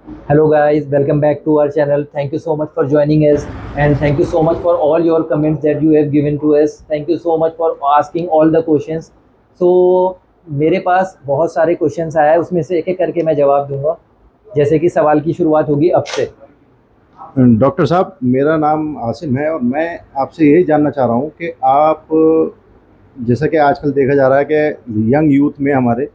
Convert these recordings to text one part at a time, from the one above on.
Hello guys, welcome back to our channel. Thank you so much for joining us and thank you so much for all your comments that you have given to us. Thank you so much for asking all the questions. So मेरे पास बहुत सारे questions आए हैं, उसमें से एक एक करके मैं जवाब दूंगा। जैसे कि सवाल की शुरुआत होगी अब से। डॉक्टर साहब, मेरा नाम आसिम है और मैं आपसे यही जानना चाह रहा हूँ कि आप, जैसा कि आजकल देखा जा रहा है कि यंग यूथ में हमारे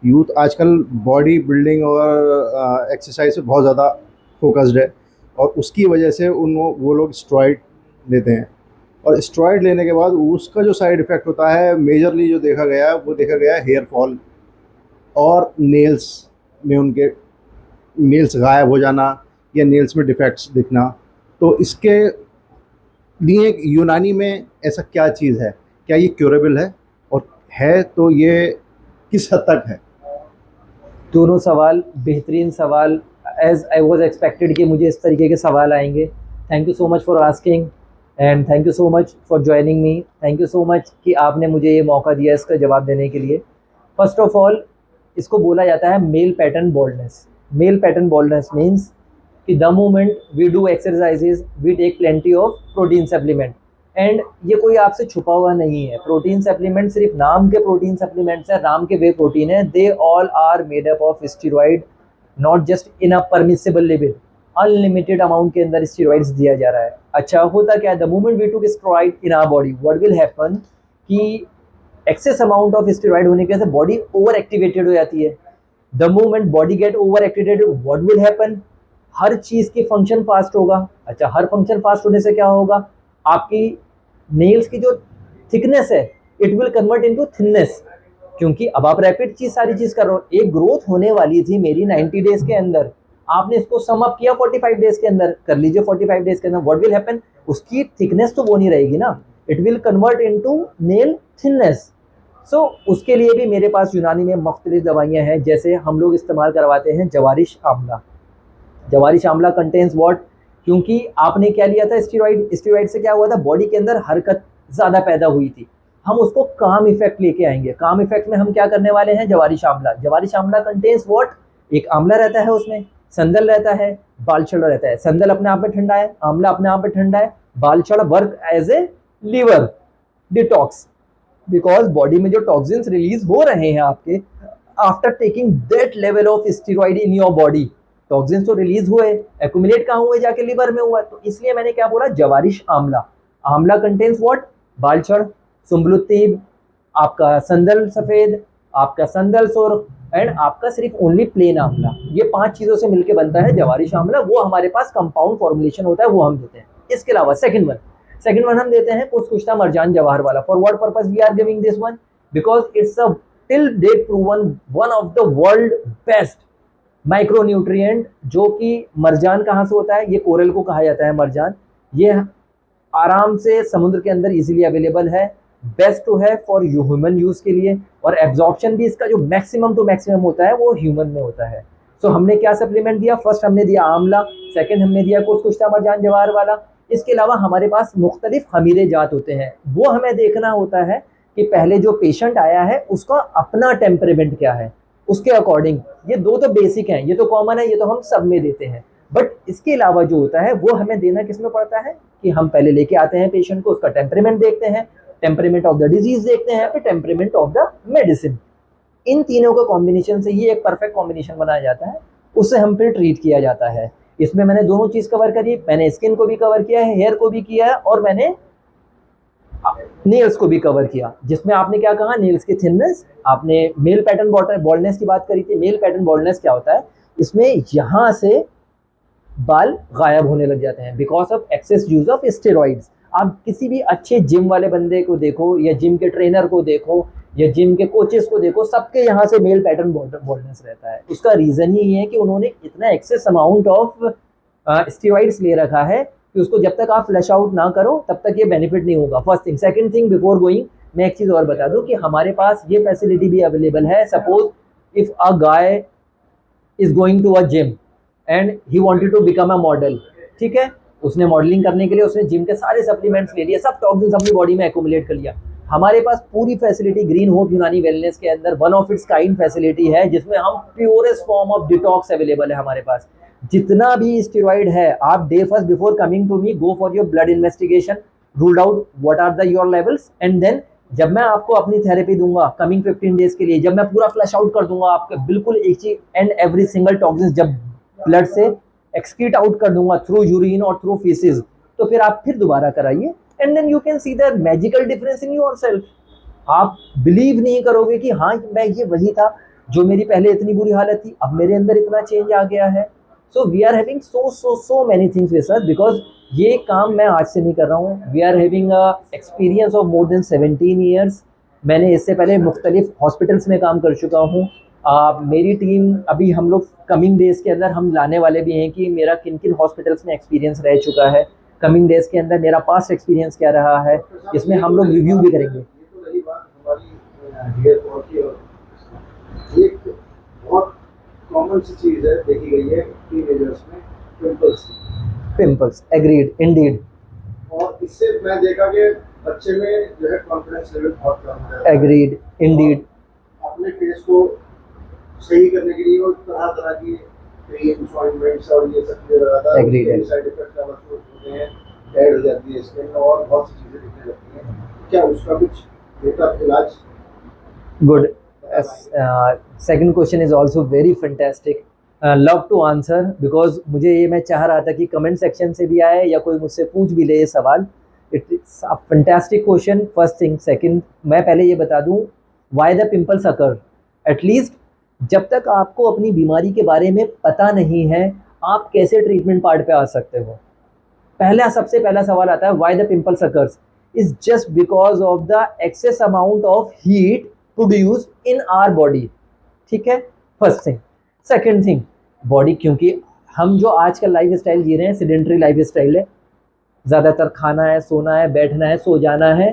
यूथ आजकल बॉडी बिल्डिंग और एक्सरसाइज पे बहुत ज़्यादा फोकस्ड है और उसकी वजह से उन वो लोग स्टेरॉइड लेते हैं और स्टेरॉइड लेने के बाद उसका जो साइड इफ़ेक्ट होता है मेजरली जो देखा गया है हेयर फॉल और नेल्स में उनके नेल्स गायब हो जाना या नेल्स में डिफेक्ट्स दिखना। तो इसके लिए यूनानी में ऐसा क्या चीज़ है, क्या ये क्योरेबल है, और है तो ये किस हद तक है? दोनों सवाल बेहतरीन सवाल। एज आई वॉज एक्सपेक्टेड कि मुझे इस तरीके के सवाल आएंगे। Thank you so much for asking and thank you so much for joining me. Thank you so much कि आपने मुझे ये मौका दिया इसका जवाब देने के लिए। फर्स्ट ऑफ ऑल, इसको बोला जाता है male pattern baldness. Male pattern baldness means कि the moment we do exercises we take plenty of protein supplement. And ये कोई आपसे छुपा हुआ नहीं है। प्रोटीन सप्लीमेंट सिर्फ नाम के प्रोटीन सप्लीमेंट्स हैं, नाम के वे प्रोटीन है। They all are made up of steroid, not just in a permissible limit. Unlimited amount के अंदर स्टीरॉइड्स दिया जा रहा है। अच्छा, होता क्या है, the moment we took steroid in our body what will happen कि एक्सेस अमाउंट ऑफ स्टेरॉइड होने की वजह से बॉडी ओवर एक्टिवेटेड हो जाती है। The moment body get over activated what will happen, हर चीज की फंक्शन फास्ट होगा। अच्छा, हर फंक्शन फास्ट होने से क्या होगा, आपकी नेल्स की जो थिकनेस है it will convert into thinness, क्योंकि अब आप रैपिड चीज सारी चीज कर रहे हो। एक ग्रोथ होने वाली थी मेरी 90 डेज के अंदर, आपने इसको सम अप किया 45 डेज के अंदर, कर लीजिए 45 डेज के अंदर व्हाट विल हैपन, उसकी थिकनेस तो वो नहीं रहेगी ना, it will convert into nail thinness. So उसके लिए भी मेरे पास यूनानी में मुख्तलिफ दवाइयाँ हैं। जैसे हम लोग इस्तेमाल करवाते हैं जवारिश आंवला। जवारिश आंवला कंटेन्स व्हाट, क्योंकि आपने क्या लिया था स्टीरॉइड, स्टीरॉइड से क्या हुआ था, बॉडी के अंदर हरकत ज़्यादा पैदा हुई थी। हम उसको काम इफेक्ट लेके आएंगे। काम इफेक्ट में हम क्या करने वाले हैं, जवारिश आंवला। जवारिश आंवला कंटेन्स व्हाट, एक आंवला रहता है उसमें, संदल रहता है, बालछड़ रहता है। संदल अपने आप में ठंडा है, आंवला अपने आप में ठंडा है, बालछड़ work as a liver detox, because body में जो टॉक्सिन्स रिलीज हो रहे हैं आपके after taking that level of steroid in your body, toxins तो रिलीज हुए, एक्यूमुलेट कहाँ हुए, जाके लिवर में हुआ। तो इसलिए मैंने क्या बोला, जवारिश आंवला। आंवला कंटेन्स व्हाट, बालछड़, सुम्बलुत्तीब, आपका संदल सफेद, आपका संदल सुर्ख एंड आपका सिर्फ ओनली प्लेन आंवला। ये 5 चीजों से मिलकर बनता है जवारिश आंवला। वो हमारे पास कंपाउंड फॉर्मुलेशन होता है, वो हम देते हैं। इसके अलावा सेकंड वन हम देते हैं कुछ मरजान जवाहर वाला। For what purpose we are giving this one, because it's a till date proven one of the world best micronutrient. जो कि मरजान कहाँ से होता है, ये कोरल को कहा जाता है मरजान। ये आराम से समुद्र के अंदर इजीली अवेलेबल है, बेस्ट तो है फॉर ह्यूमन यूज के लिए, और एब्जॉर्प्शन भी इसका जो मैक्सिमम टू मैक्सिमम होता है वो ह्यूमन में होता है। सो हमने क्या सप्लीमेंट दिया, फर्स्ट हमने दिया आंवला, सेकंड हमने दिया कुछ मरजान जवाहर वाला। इसके अलावा हमारे पास मुख्तलिफ खमीरे जात होते हैं, वो हमें देखना होता है कि पहले जो पेशेंट आया है उसका अपना टेम्परेमेंट क्या है, उसके अकॉर्डिंग। ये दो तो बेसिक हैं, ये तो कॉमन है, ये तो हम सब में देते हैं। बट इसके अलावा जो होता है वो हमें देना किस में पड़ता है कि हम पहले लेके आते हैं पेशेंट को, उसका टेम्परेमेंट देखते हैं, टेम्परेमेंट ऑफ द डिजीज देखते हैं, फिर टेम्परेमेंट ऑफ द मेडिसिन। इन तीनों का कॉम्बिनेशन से ही एक परफेक्ट कॉम्बिनेशन बनाया जाता है, उससे हम फिर ट्रीट किया जाता है। इसमें मैंने दोनों चीज कवर करी, मैंने स्किन को भी कवर किया है, हेयर को भी किया है, और मैंने नेल्स को भी कवर किया। जिसमें आपने क्या कहा, नेल्स की थिननेस, आपने मेल पैटर्न बॉल्डनेस की बात करी थी। मेल पैटर्न बॉल्डनेस क्या होता है, इसमें यहां से बाल गायब होने लग जाते हैं because of excess use of steroids. आप किसी भी अच्छे जिम वाले बंदे को देखो, या जिम के ट्रेनर को देखो, या जिम के कोचेस को देखो, सबके यहाँ से मेल पैटर्न बॉल्डनेस रहता है। उसका रीजन ही है कि उन्होंने इतना एक्सेस अमाउंट ऑफ स्टेरॉइड्स ले रखा है कि उसको जब तक आप फ्लैश आउट ना करो तब तक ये बेनिफिट नहीं होगा। First thing. Second thing, before going मैं एक चीज़ और बता दूं कि हमारे पास ये फैसिलिटी भी अवेलेबल है। Suppose if a guy is going to a gym and he wanted to become a model, ठीक है, उसने मॉडलिंग करने के लिए उसने जिम के सारे सप्लीमेंट्स ले लिए, सब टॉक्सिन्स अपनी बॉडी में एक्यूमुलेट कर लिया। हमारे पास पूरी facility green hope Unani wellness के अंदर one of its kind facility है, जिसमें हम purest form of detox available है हमारे पास। जितना भी स्टेरॉइड है, आप day first before coming to me go for your blood investigation, ruled out what are the your levels, and then जब मैं आपको अपनी थेरेपी दूंगा कमिंग 15 डेज के लिए, जब मैं पूरा फ्लश आउट कर दूंगा आपके बिल्कुल each and every single toxin जब ब्लड से एक्सक्रीट आउट कर दूंगा थ्रू यूरिन और थ्रू फीसिस, तो फिर आप फिर दोबारा कराइए, and then you can see the magical difference in yourself. आप बिलीव नहीं करोगे कि हाँ मैं ये वही था जो मेरी पहले इतनी बुरी हालत थी, अब मेरे अंदर इतना चेंज आ गया है। So we are having so many things with us, because ये काम मैं आज से नहीं कर रहा हूँ। We are having a experience of more than 17 years. मैंने इससे पहले मुख्तलिफ हॉस्पिटल्स में काम कर चुका हूँ। मेरी टीम अभी हम लोग कमिंग डेज के अंदर हम लाने वाले भी हैं कि मेरा किन किन हॉस्पिटल्स में एक्सपीरियंस रह चुका है, कमिंग डेज के अंदर मेरा पास्ट एक्सपीरियंस क्या रहा है, इसमें हम लोग रिव्यू भी करेंगे। एक बहुत कॉमन सी चीज है देखी गई है टीनेजर्स में, पिंपल्स। Pimples, agreed Indeed. और इससे मैं देखा कि बच्चे में जो है कॉन्फिडेंस लेवल बहुत कम हो जाता है। Agreed Indeed. अपने फेस को सही करने के लिए वो तरह तरह की क्रीम्स ऑइंटमेंट्स और ये सब चीजें लगाता है, Agreed. साइड इफेक्ट का महसूस होते हैं, ऐड हो जाती है स्किन और बहुत सी चीजें दिखने लगती हैं। क्या उसका कुछ बेहतर इलाज? Good. Second question is also very fantastic. Love to answer because मुझे ये मैं चाह रहा था कि कमेंट सेक्शन से भी आए या कोई मुझसे पूछ भी ले ये सवाल। It's a fantastic question. First thing, second मैं पहले ये बता दूं why the pimples occur. At least जब तक आपको अपनी बीमारी के बारे में पता नहीं है, आप कैसे ट्रीटमेंट पार्ट पे आ सकते हो। सबसे पहला सवाल आता है why the pimples occurs is just because of the excess amount of heat produce in our body. ठीक है, first thing. Second thing, body, क्योंकि हम जो आजकल लाइफ स्टाइल जी रहे हैं सेडेंटरी लाइफ स्टाइल है, ज़्यादातर खाना है, सोना है, बैठना है, सो जाना है,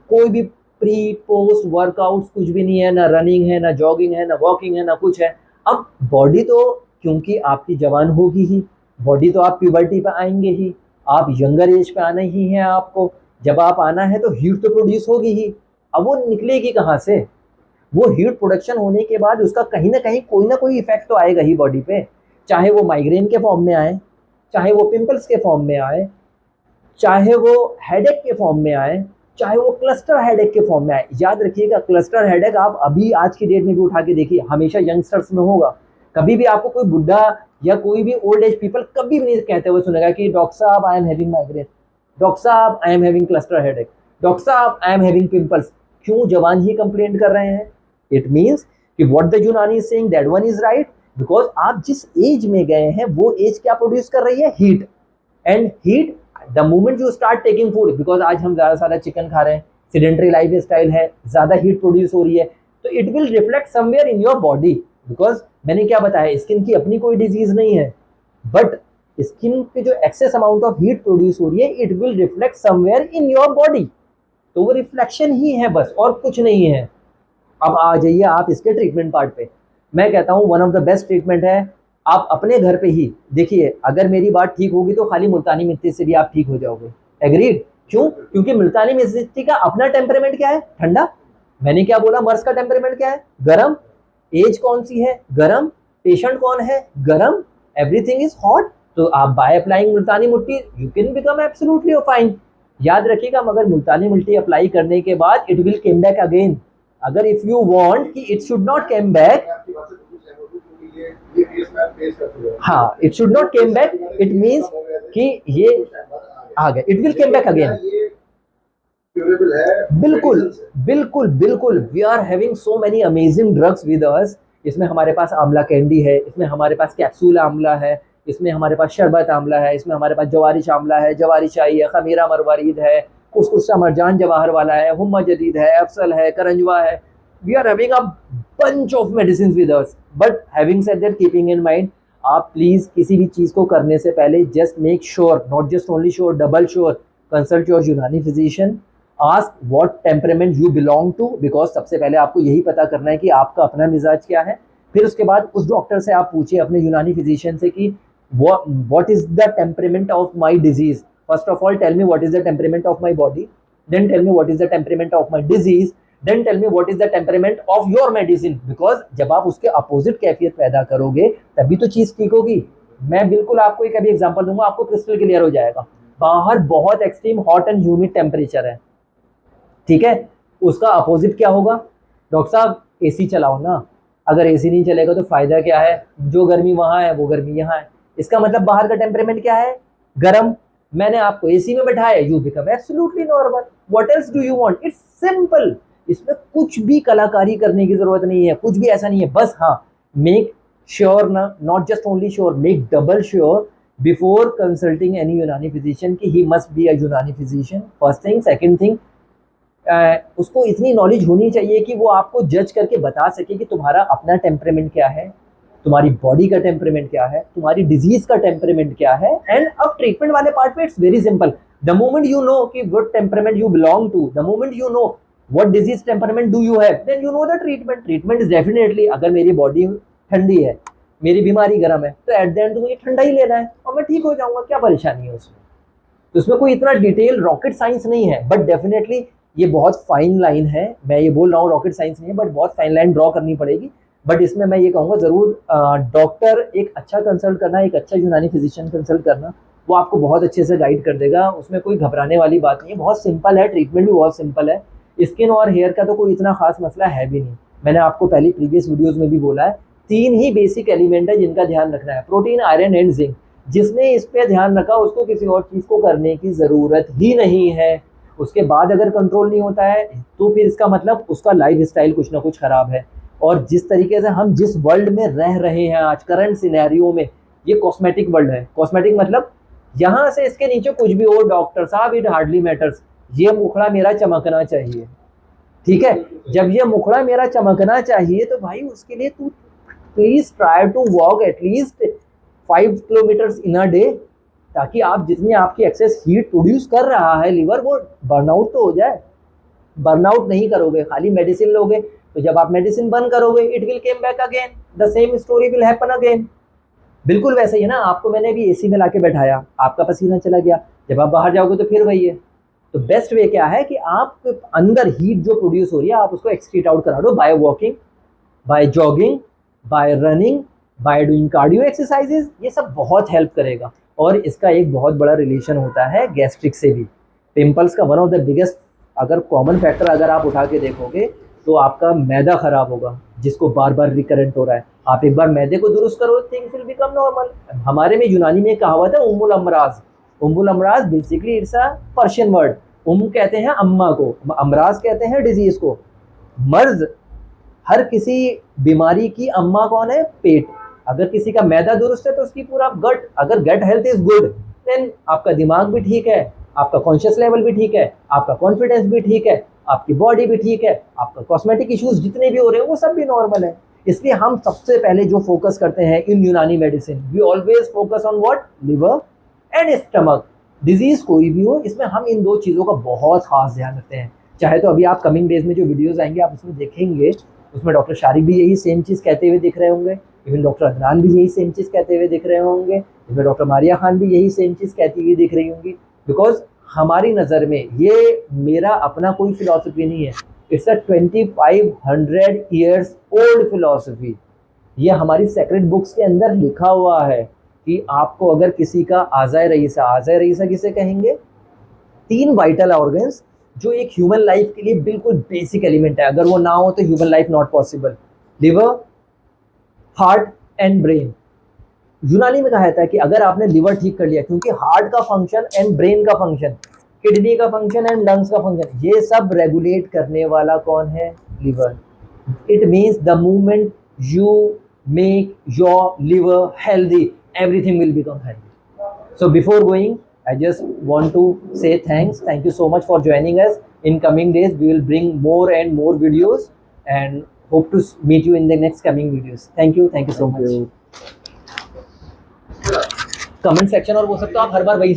कोई भी प्री पोस्ट वर्कआउट्स कुछ भी नहीं है, ना रनिंग है, ना जॉगिंग है, ना वॉकिंग है, ना कुछ है। अब बॉडी तो क्योंकि आपकी जवान होगी ही, बॉडी तो आप प्यूबर्टी पे आएंगे ही, आप यंगर एज पे आना ही है आपको। जब आप आना है तो हीट तो प्रोड्यूस होगी ही। अब वो निकलेगी कहाँ से? वो हीट प्रोडक्शन होने के बाद उसका कहीं ना कोई इफेक्ट तो आएगा ही बॉडी पे, चाहे वो माइग्रेन के फॉर्म में आए, चाहे वो पिंपल्स के फॉर्म में आए, चाहे वो हेडेक के फॉर्म में आए, चाहे वो क्लस्टर हेडेक के फॉर्म में आए। याद रखिएगा, क्लस्टर हेडेक आप अभी आज की डेट में भी उठा के देखिए, हमेशा यंगस्टर्स में होगा। कभी भी आपको कोई बुढ़ा या कोई भी ओल्ड एज पीपल कभी भी नहीं कहते हुए सुनेगा कि डॉक्टर साहब I am having migraine, doctor साहब I am having cluster headache, doctor साहब आई एम हैविंग पिंपल्स। क्यों? जवान ही कंप्लेंट कर रहे हैं। इट मीन्स कि व्हाट द यूनानी is saying that one is right, because आप जिस एज में गए हैं वो एज क्या प्रोड्यूस कर रही है? Heat. And heat the moment you start taking food, because आज हम ज़्यादा सारा चिकन खा रहे हैं, सेडेंटरी लाइफ स्टाइल है, ज़्यादा हीट प्रोड्यूस हो रही है, तो it will reflect somewhere in your body. Because मैंने क्या बताया, स्किन की अपनी कोई डिजीज नहीं है, बट स्किन पे जो access amount of heat produce हो रही है it will reflect somewhere in your body. तो वो रिफ्लेक्शन ही है बस, और कुछ नहीं है। अब आ जाइए आप इसके ट्रीटमेंट पार्ट पे। मैं कहता हूँ one of the best treatment है, आप अपने घर पे ही देखिए, अगर मेरी बात ठीक होगी तो खाली मुल्तानी मिट्टी से भी आप ठीक हो जाओगे। एग्रीड? क्यों? क्योंकि मुल्तानी मिट्टी का अपना टेम्परेमेंट क्या है? ठंडा। मैंने क्या बोला? मर्स का टेम्परेमेंट क्या है? गरम। एज कौन सी है? गरम। पेशेंट कौन है? गरम। Everything is hot. तो आप by applying Multani mitti you can become absolutely fine. याद रखिएगा, मगर मुल्तानी मिट्टी अप्लाई करने के बाद it will come back again. अगर इफ यू वांट कि it should not come back, हाँ, it should not come back, it means कि ये आ गया, it will come back again. बिल्कुल बिल्कुल बिल्कुल, we are having so many amazing drugs with us. इसमें हमारे पास आंवला कैंडी है, इसमें हमारे पास कैप्सूल आंवला है, इसमें हमारे पास शरबत आंवला है, इसमें हमारे पास जवारिश आंवला है, जवारी शाही है, खमीरा मरवारीद है, कुसकुसा मरजान जवाहर वाला है, हुम्मा जदीद है, अफसल है, करंजवा है। We are having a bunch of medicines with us, but having said that, keeping in mind, आप प्लीज किसी भी चीज को करने से पहले just make sure, not just only sure, double sure, consult your Unani physician, ask what temperament you belong to, because सबसे पहले आपको यही पता करना है कि आपका अपना मिजाज क्या है। फिर उसके बाद उस डॉक्टर से आप पूछिए, अपने यूनानी फिजिशियन से, कि what is the temperament of my disease. First of all tell me what is the temperament of my body, then tell me what is the temperament of my disease, then tell me what is the temperament of your medicine, because जब आप उसके opposite कैफियत पैदा करोगे तभी तो चीज ठीक होगी। मैं बिल्कुल आपको एक अभी एग्जांपल दूंगा, आपको क्रिस्टल क्लियर हो जाएगा। बाहर बहुत extreme hot and humid temperature है, ठीक है, उसका अपोजिट क्या होगा? डॉक्टर साहब एसी चलाओ ना। अगर एसी नहीं चलेगा तो फायदा क्या है? जो गर्मी वहां है वो गर्मी यहाँ है। इसका मतलब बाहर का टेम्परेमेंट क्या है? गर्म। मैंने आपको एसी में बैठाया, you become absolutely normal. What else do you want? It's simple. इसमें कुछ भी कलाकारी करने की जरूरत नहीं है, कुछ भी ऐसा नहीं है। बस हाँ, मेक श्योर ना, not just only sure, make double sure before consulting any यूनानी फिजिशियन कि ही मस्ट बी अ यूनानी physician. First thing. Second thing, उसको इतनी नॉलेज होनी चाहिए कि वो आपको जज करके बता सके कि तुम्हारा अपना टेम्परेमेंट क्या है, तुम्हारी बॉडी का टेम्परेमेंट क्या है, तुम्हारी डिजीज का टेम्परेमेंट क्या है। एंड अब ट्रीटमेंट वाले पार्ट पे it's very simple. The moment you know कि what temperament you belong to, the moment you know what disease temperament do you have, then you know the treatment. Treatment is definitely, अगर मेरी body ठंडी है, मेरी बीमारी गर्म है, तो एट द एंड तो मुझे ठंडा ही लेना है और मैं ठीक हो जाऊंगा। क्या परेशानी है उसमें? तो उसमें कोई इतना डिटेल रॉकेट साइंस नहीं है, बट डेफिनेटली ये बहुत फाइन लाइन है। मैं ये बोल रहा हूँ रॉकेट साइंस नहीं है, बट बहुत फाइन लाइन ड्रॉ करनी पड़ेगी। बट इसमें मैं ये कहूँगा जरूर डॉक्टर एक अच्छा कंसल्ट करना, एक अच्छा यूनानी फिजिशियन कंसल्ट करना, वो आपको बहुत अच्छे से गाइड कर देगा। उसमें कोई घबराने वाली बात नहीं है, बहुत सिंपल है, ट्रीटमेंट भी बहुत सिंपल है। स्किन और हेयर का तो कोई इतना खास मसला है भी नहीं। मैंने आपको पहले प्रीवियस वीडियोज में भी बोला है, 3 ही बेसिक एलिमेंट है जिनका ध्यान रखना है, प्रोटीन, आयरन एंड जिंक। जिसने इस पे ध्यान रखा उसको किसी और चीज को करने की जरूरत ही नहीं है। उसके बाद अगर कंट्रोल नहीं होता है तो फिर इसका मतलब उसका लाइफ स्टाइल कुछ ना कुछ खराब है। और जिस तरीके से हम जिस वर्ल्ड में रह रहे हैं आज करंट सिनेरियो में, ये कॉस्मेटिक वर्ल्ड है। कॉस्मेटिक मतलब यहाँ से इसके नीचे कुछ भी हो डॉक्टर साहब, इट हार्डली मैटर्स, ये मुखड़ा मेरा चमकना चाहिए, ठीक है। जब ये मुखड़ा मेरा चमकना चाहिए तो भाई उसके लिए तू please try to walk at least 5 kilometres in a day, ताकि आप जितनी आपकी एक्सेस हीट प्रोड्यूस कर रहा है लिवर, वो बर्नआउट तो हो जाए। बर्नआउट नहीं करोगे, खाली मेडिसिन लोगे, तो जब आप मेडिसिन बंद करोगे it will came back again, the same story will happen again. बिल्कुल वैसे ही है ना, आपको मैंने भी एसी में लाके बैठाया, आपका पसीना चला गया, जब आप बाहर जाओगे तो फिर वही है। तो बेस्ट वे क्या है कि आप अंदर हीट जो प्रोड्यूस हो रही है आप उसको एक्सक्रीट आउट करा दो, by walking, by jogging, by running, by doing cardio exercises. ये सब बहुत हेल्प करेगा। और इसका एक बहुत बड़ा रिलेशन होता है गैस्ट्रिक से भी। पिंपल्स का वन ऑफ द बिगेस्ट अगर कॉमन फैक्टर अगर आप उठा के देखोगे तो आपका मैदा खराब होगा, जिसको बार बार रिकरेंट हो रहा है। आप एक बार मैदे को दुरुस्त करो, थिंग्स विल बिकम नॉर्मल। हमारे में यूनानी में कहावत है उम्मुल अमराज। उम्मुल अमराज basically it's a Persian word. उम कहते हैं अम्मा को, अमराज कहते हैं डिजीज को। मर्ज, हर किसी बीमारी की अम्मा कौन है? पेट। अगर किसी का मैदा दुरुस्त है तो उसकी पूरा गट, अगर gut health is good then आपका दिमाग भी ठीक है, आपका कॉन्शियस लेवल भी ठीक है, आपका कॉन्फिडेंस भी ठीक है, आपकी बॉडी भी ठीक है, आपका कॉस्मेटिक इश्यूज जितने भी हो रहे हैं वो सब भी नॉर्मल है। इसलिए हम सबसे पहले जो फोकस करते हैं in Unani medicine, we always focus on what? Liver and stomach. Disease कोई भी हो, इसमें हम इन 2 चीज़ों का बहुत खास ध्यान रखते हैं। चाहे तो अभी आप कमिंग डेज में जो वीडियोस आएंगे आप उसमें देखेंगे, उसमें डॉक्टर शारिक भी यही सेम चीज़ कहते हुए दिख रहे होंगे, इवन डॉक्टर अदनान भी यही सेम चीज़ कहते हुए दिख रहे होंगे, इवन डॉक्टर मारिया खान भी यही सेम चीज़ कहती हुई दिख रही होंगी। बिकॉज हमारी नज़र में ये मेरा अपना कोई फिलॉसफी नहीं है, it's a 2500 years old philosophy. ये हमारी सेक्रेट बुक्स के अंदर लिखा हुआ है कि आपको अगर किसी का आज़ाए रईसा किसे कहेंगे? 3 वाइटल ऑर्गन्स जो एक ह्यूमन लाइफ के लिए बिल्कुल बेसिक एलिमेंट है, अगर वो ना हो तो human life not possible. Liver, heart and brain. यूनानी में कहा जाता है कि अगर आपने लिवर ठीक कर लिया, क्योंकि हार्ट का फंक्शन एंड ब्रेन का फंक्शन, किडनी का फंक्शन एंड लंग्स का फंक्शन, ये सब रेगुलेट करने वाला कौन है? Liver. It means the moment you make your liver healthy, everything will become healthy. So before going, I just want to say thank you so much for joining us. In coming days we will bring more and more videos and hope to meet you in the next coming videos. Thank you so much. Comment section और वो सब तो आप हर बार वही